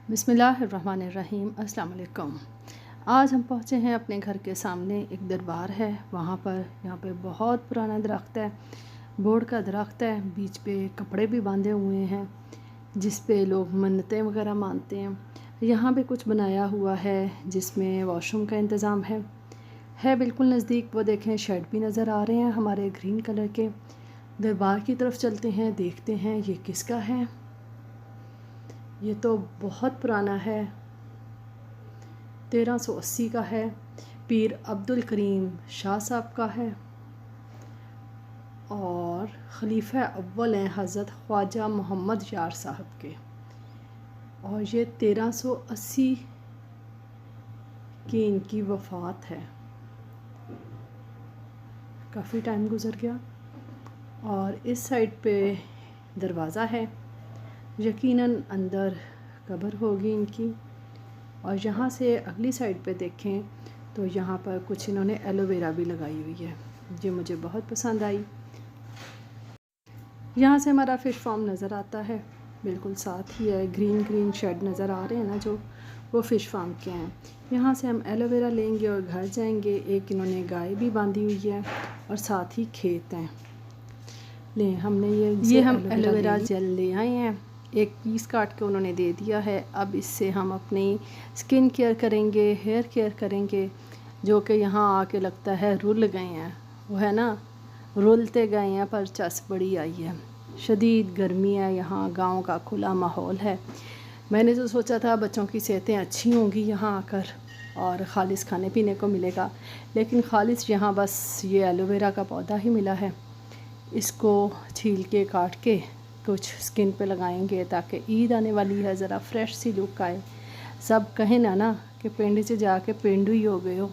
बिस्मिल्लाहिर्रहमानिर्रहीम। अस्सलाम वालेकुम। आज हम पहुँचे हैं अपने घर के सामने एक दरबार है। यहाँ पे बहुत पुराना दरख्त है, बोड़ का दरख्त है। बीच पे कपड़े भी बांधे हुए हैं जिस पे लोग मन्नतें वगैरह मानते हैं। यहाँ पे कुछ बनाया हुआ है जिसमें वॉशरूम का इंतज़ाम है बिल्कुल नज़दीक। वो देखें, शेड भी नज़र आ रहे हैं हमारे ग्रीन कलर के। दरबार की तरफ चलते हैं, देखते हैं ये किसका है। ये तो बहुत पुराना है, 1380 का है। पीर अब्दुल करीम शाह साहब का है और खलीफा अव्वल हैं हज़रत ख्वाजा मोहम्मद यार साहब के। और ये 1380 की इनकी वफ़ात है। काफ़ी टाइम गुज़र गया। और इस साइड पे दरवाज़ा है, यकीनन अंदर कब्र होगी इनकी। और यहाँ से अगली साइड पे देखें तो यहाँ पर कुछ इन्होंने एलोवेरा भी लगाई हुई है, जो मुझे बहुत पसंद आई। यहाँ से हमारा फ़िश फार्म नज़र आता है, बिल्कुल साथ ही है। ग्रीन ग्रीन शेड नज़र आ रहे हैं ना, जो वो फ़िश फार्म के हैं। यहाँ से हम एलोवेरा लेंगे और घर जाएंगे। एक इन्होंने गाय भी बांधी हुई है और साथ ही खेत हैं। ले हमने ये हम एलोवेरा जेल ले आए हैं। एक पीस काट के उन्होंने दे दिया है। अब इससे हम अपनी स्किन केयर करेंगे, हेयर केयर करेंगे। जो कि यहाँ आके लगता है रुल गए हैं, वो है ना, रुलते गए हैं पर चस बड़ी आई है। शदीद गर्मी है, यहाँ गांव का खुला माहौल है। मैंने तो सोचा था बच्चों की सेहतें अच्छी होंगी यहाँ आकर और ख़ालिस खाने पीने को मिलेगा, लेकिन ख़ालिस यहाँ बस ये एलोवेरा का पौधा ही मिला है। इसको छील के काट के कुछ स्किन पे लगाएंगे ताकि ईद आने वाली है, ज़रा फ्रेश सी लुक आए। सब कहें ना कि पिंड से जाके पेंडू ही हो गए हो।